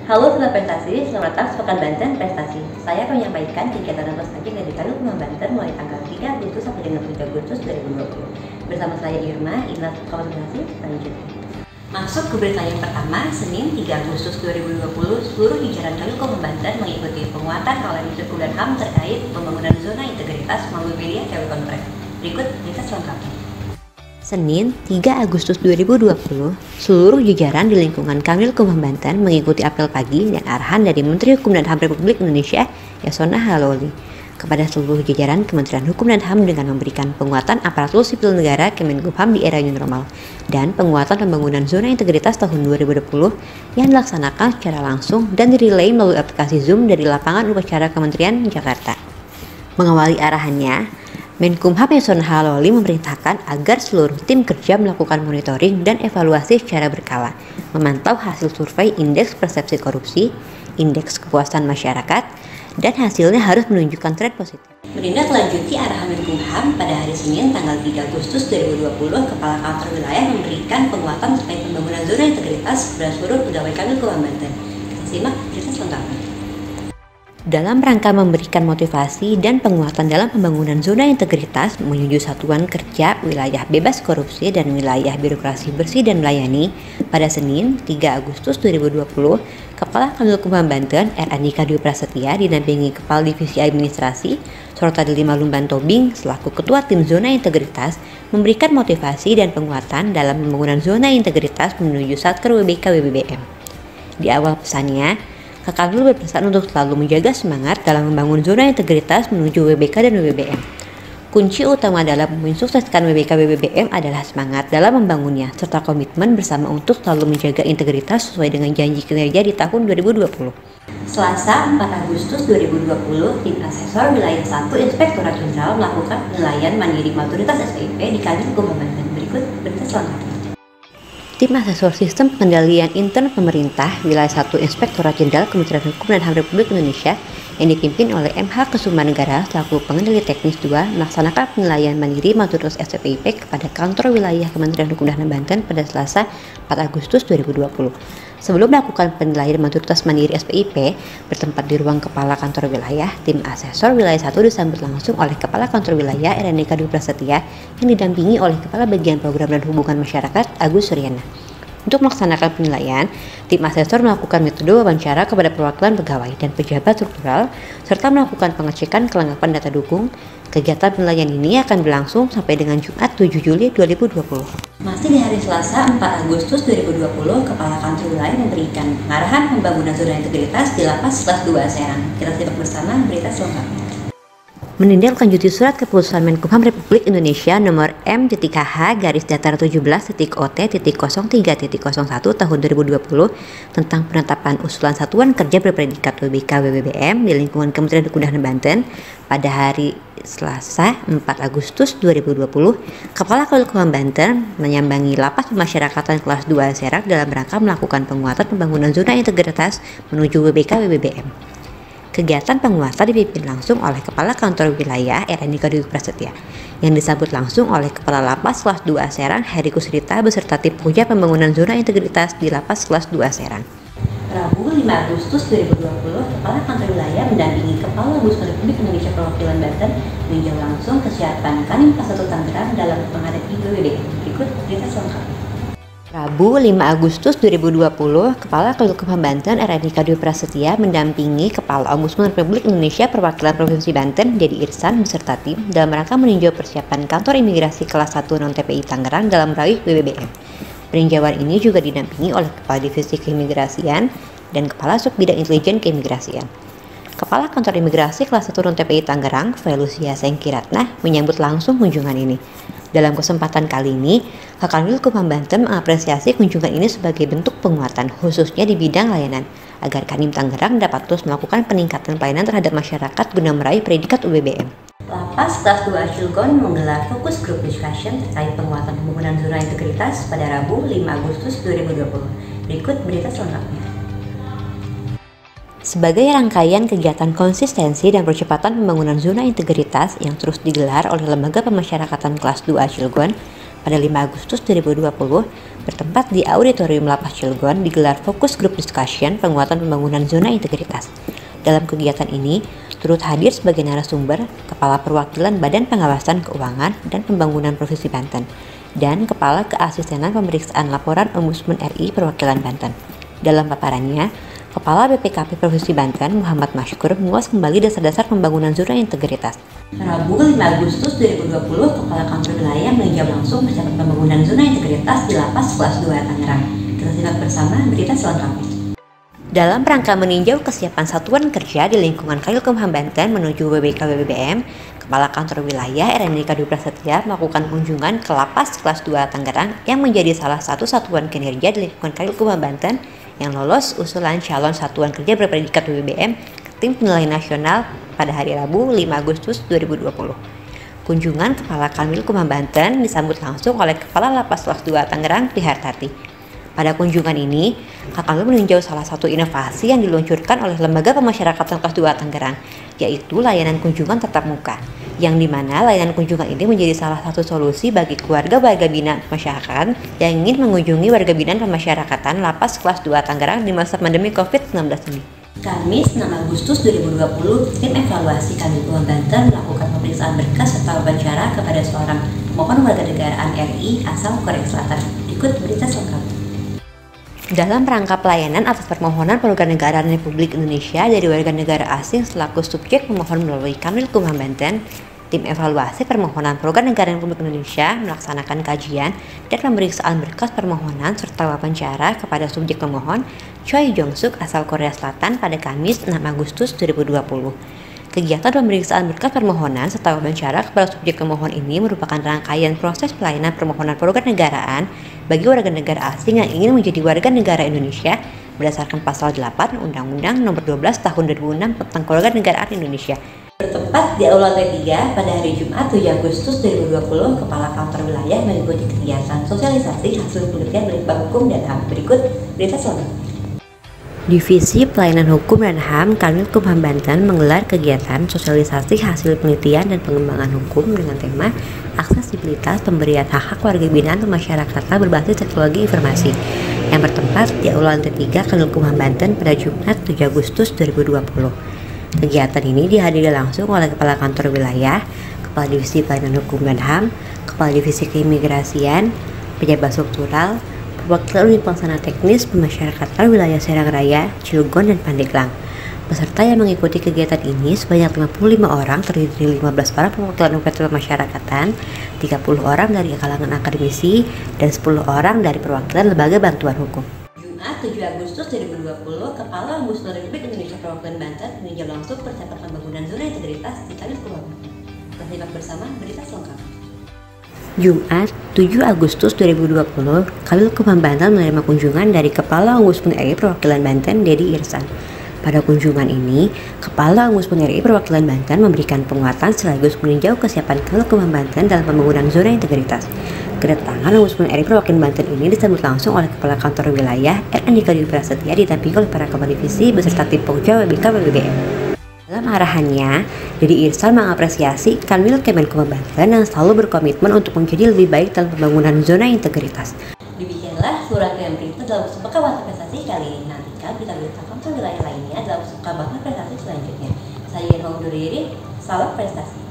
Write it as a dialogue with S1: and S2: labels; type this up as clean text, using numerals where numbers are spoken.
S1: Halo Sobat Prestasi, selamat datang di Pekan Banten Prestasi. Saya akan menyampaikan kegiatan dan prestasi yang Kanwil Kemah Banten mulai tanggal 3 Agustus sampai dengan 7 Agustus 2020. Bersama saya Irma, Inas Komunikasi, lanjut. Masuk ke berita yang pertama, Senin 3 Agustus 2020, seluruh jajaran Kanwil Kemah Banten mengikuti penguatan oleh Menteri Hukum dan HAM terkait pembangunan zona integritas melalui media KW Konferensi. Berikut berita selengkapnya. Senin 3 Agustus 2020, seluruh jajaran di lingkungan Kanwil Kemah Banten mengikuti apel pagi dan arahan dari Menteri Hukum dan HAM Republik Indonesia Yasona Haloly kepada seluruh jajaran Kementerian Hukum dan HAM dengan memberikan penguatan aparatur sipil negara Kemenkumham di era new normal dan penguatan pembangunan zona integritas tahun 2020 yang dilaksanakan secara langsung dan dirilai melalui aplikasi Zoom dari lapangan upacara Kementerian Jakarta. Mengawali arahannya, Menkumham Yasona Haloly memerintahkan agar seluruh tim kerja melakukan monitoring dan evaluasi secara berkala, memantau hasil survei indeks persepsi korupsi, indeks kepuasan masyarakat, dan hasilnya harus menunjukkan tren positif. Menindaklanjuti arahan Menkumham pada hari Senin tanggal 3 Agustus 2020, Kepala Kantor Wilayah memberikan penguatan terkait pembangunan zona integritas kepada seluruh pegawai Kanwil Kemah Banten. Kita simak berita selengkapnya. Dalam rangka memberikan motivasi dan penguatan dalam pembangunan zona integritas menuju satuan kerja wilayah bebas korupsi dan wilayah birokrasi bersih dan melayani, pada Senin 3 Agustus 2020, Kepala Kanwil Kemah Banten R. Andika Dwi Prasetya didampingi Kepala Divisi Administrasi serta Delima Lumban Tobing selaku Ketua Tim Zona Integritas memberikan motivasi dan penguatan dalam pembangunan zona integritas menuju Satker WBK WBBM. Di awal pesannya, Kanwil berpesan untuk selalu menjaga semangat dalam membangun zona integritas menuju WBK dan WBBM. Kunci utama dalam mensukseskan WBK WBBM adalah semangat dalam membangunnya, serta komitmen bersama untuk selalu menjaga integritas sesuai dengan janji kinerja di tahun 2020. Selasa 4 Agustus 2020, Tim Asesor Wilayah 1 Inspektorat Jenderal melakukan penilaian mandiri maturitas SPIP di Kanwil Kemah Banten. Berikut berita selengkapnya. Tim Asesor Sistem Pengendalian Intern Pemerintah Wilayah 1 Inspektorat Jenderal Kementerian Hukum dan HAM Republik Indonesia yang dipimpin oleh MH Kesumanegara selaku Pengendali Teknis 2 melaksanakan penilaian mandiri maturitas SPIP kepada Kantor Wilayah Kementerian Hukum dan HAM Banten pada Selasa 4 Agustus 2020. Sebelum melakukan penilaian maturitas mandiri SPIP bertempat di ruang Kepala Kantor Wilayah, Tim Asesor Wilayah 1 disambut langsung oleh Kepala Kantor Wilayah R. Andika Dwi Prasetya yang didampingi oleh Kepala Bagian Program dan Hubungan Masyarakat Agus Suryana. Untuk melaksanakan penilaian, tim asesor melakukan metode wawancara kepada perwakilan pegawai dan pejabat struktural serta melakukan pengecekan kelengkapan data dukung. Kegiatan penilaian ini akan berlangsung sampai dengan Jumat 7 Juli 2020. Masih di hari Selasa 4 Agustus 2020, Kepala Kantor Wilayah memberikan pengarahan pembangunan zona integritas di Lapas Kelas 2 Serang. Kita simak bersama berita selengkapnya. Menindaklanjuti surat keputusan Menkumham Republik Indonesia nomor M-KH-17.OT.03.01 tahun 2020 tentang penetapan usulan satuan kerja berpredikat WBK WBBM di lingkungan Kementerian Hukum dan HAM Banten pada hari Selasa 4 Agustus 2020, Kepala Kanwil Kemah Banten menyambangi Lapas Pemasyarakatan Kelas 2 Serang dalam rangka melakukan penguatan pembangunan zona integritas menuju WBK WBBM. Kegiatan penguatan dipimpin langsung oleh Kepala Kantor Wilayah R. Andika Dwi Prasetya yang disambut langsung oleh Kepala Lapas Kelas 2 Serang Heri Kusrita beserta tim kerja pembangunan zona integritas di Lapas Kelas 2 Serang. Rabu 5 Agustus 2020, Kepala Kantor Wilayah mendampingi Kepala Ombudsman Republik Indonesia Perwakilan Banten meninjau langsung kesiapan Kanwil Kelas 1 Tangerang dalam menghadapi WBBM. Berikut berita selengkapnya. Rabu 5 Agustus 2020, Kepala Kanwil Kemah Banten R. Andika Dwi Prasetya mendampingi Kepala Ombudsman Republik Indonesia Perwakilan Provinsi Banten Dedi Irsan beserta tim dalam rangka meninjau persiapan Kantor Imigrasi Kelas 1 Non-TPI Tangerang dalam meraih WBBM. Peninjauan ini juga didampingi oleh Kepala Divisi Keimigrasian dan Kepala Subbidang Intelijen Keimigrasian. Kepala Kantor Imigrasi Kelas 1 Non-TPI Tangerang, Felucia Sengkiratna, menyambut langsung kunjungan ini. Dalam kesempatan kali ini, Kanwil Kemah Banten mengapresiasi kunjungan ini sebagai bentuk penguatan khususnya di bidang layanan, agar Kanwil Tangerang dapat terus melakukan peningkatan pelayanan terhadap masyarakat guna meraih predikat UBBM. Lapas Kelas 2 Cilegon menggelar fokus group discussion terkait penguatan pembangunan zona integritas pada Rabu 5 Agustus 2020. Berikut berita selengkapnya. Sebagai rangkaian kegiatan konsistensi dan percepatan pembangunan zona integritas yang terus digelar oleh Lembaga Pemasyarakatan Kelas 2 Cilegon, pada 5 Agustus 2020 bertempat di Auditorium Lapas Cilegon digelar fokus group discussion penguatan pembangunan zona integritas. Dalam kegiatan ini, turut hadir sebagai narasumber Kepala Perwakilan Badan Pengawasan Keuangan dan Pembangunan Provinsi Banten dan Kepala Keasistenan Pemeriksaan Laporan Ombudsman RI Perwakilan Banten. Dalam paparannya, Kepala BPKP Provinsi Banten Muhammad Masykur mengulas kembali dasar-dasar pembangunan zona integritas. Rabu 5 Agustus 2020, Kepala Kantor Wilayah meninjau langsung persiapan pembangunan zona integritas di Lapas Kelas 2 Tangerang. Kita simak bersama berita selengkapnya. Dalam rangka meninjau kesiapan satuan kerja di lingkungan Kadilkumham Banten menuju WBK BBM, Kepala Kantor Wilayah Erendika Dwi Prasetya melakukan kunjungan ke Lapas Kelas 2 Tangerang yang menjadi salah satu satuan kinerja di lingkungan Kadilkumham Banten yang lolos usulan calon satuan kerja berpredikat BBM ke tim penilai nasional pada hari Rabu 5 Agustus 2020. Kunjungan Kepala Kadilkumham Banten disambut langsung oleh Kepala Lapas Kelas 2 Tangerang Prihartati. Pada kunjungan ini, Kakak meninjau salah satu inovasi yang diluncurkan oleh Lembaga Pemasyarakatan Kelas 2 Tangerang, yaitu layanan kunjungan tatap muka, yang dimana layanan kunjungan ini menjadi salah satu solusi bagi keluarga-warga binaan masyarakat yang ingin mengunjungi warga binaan pemasyarakatan Lapas Kelas 2 Tangerang di masa pandemi COVID-19 ini. Kamis 6 Agustus 2020, tim evaluasi Kadilkumham Banten melakukan pemeriksaan berkas serta wawancara kepada seorang pemohon warganegaraan RI asal Korea Selatan. Ikut berita selengkapnya. Dalam rangka pelayanan atas permohonan warganegaraan Republik Indonesia dari warga negara asing selaku subjek pemohon melalui Kadilkumham Banten, tim evaluasi permohonan warganegaraan Republik Indonesia melaksanakan kajian dan pemeriksaan berkas permohonan serta wawancara kepada subjek pemohon Choi Jong-suk asal Korea Selatan pada Kamis 6 Agustus 2020. Kegiatan pemeriksaan berkas permohonan serta wawancara kepada subjek pemohon ini merupakan rangkaian proses pelayanan permohonan warganegaraan bagi warga negara asing yang ingin menjadi warga negara Indonesia berdasarkan pasal 8 Undang-Undang Nomor 12 Tahun 2006 tentang Kewarganegaraan Indonesia. Bertempat di Aula T3 pada hari Jumat 7 Agustus 2020, Kepala Kantor Wilayah mengikuti kegiatan sosialisasi hasil penelitian Litbang Hukum dan HAM. Berikut berita selengkapnya. Divisi Pelayanan Hukum dan HAM Kadilkumham Banten menggelar kegiatan sosialisasi hasil penelitian dan pengembangan hukum dengan tema aksesibilitas pemberian hak-hak warga binaan pemasyarakatan berbasis teknologi informasi yang bertempat di Aula T3 Kadilkumham Banten pada Jumat 7 Agustus 2020. Kegiatan ini dihadiri langsung oleh Kepala Kantor Wilayah, Kepala Divisi Pelayanan Hukum dan HAM, Kepala Divisi Keimigrasian, pejabat struktural, perwakilan unit pelaksana teknis pemasyarakatan wilayah Serang Raya, Cilegon, dan Pandeglang. Peserta yang mengikuti kegiatan ini sebanyak 55 orang terdiri dari 15 orang perwakilan unit pemasyarakatan, 30 orang dari kalangan akademisi, dan 10 orang dari perwakilan lembaga bantuan hukum. Jumat 7 Agustus 2020, Kepala Ombudsman Republik Indonesia Perwakilan Banten meninjau langsung persiapan pembangunan zona integritas di Kadilkumham. Kita simak bersama berita selengkapnya. Jumat 7 Agustus 2020, Kadilkumham Banten menerima kunjungan dari Kepala Ombudsman RI Perwakilan Banten, Dedi Irsan. Pada kunjungan ini, Kepala Ombudsman RI Perwakilan Banten memberikan penguatan sekaligus meninjau kesiapan Kadilkumham Banten dalam pembangunan zona integritas. Kedatangan Ombudsman RI Perwakilan Banten ini disambut langsung oleh Kepala Kantor Wilayah Erendika Dwi Prasetya didampingi oleh para kepala divisi beserta tim Pokja WBK BBM. Dalam arahannya, Dedi Irsan mengapresiasi Kanwil Kemenkumham Banten yang selalu berkomitmen untuk menjadi lebih baik dalam pembangunan zona integritas. Demikianlah surat yang berita dalam Suka Banten Prestasi kali ini. Nantikan berita kantor wilayah lainnya dalam Suka Banten Prestasi selanjutnya. Saya Irma Unduriri, salam prestasi.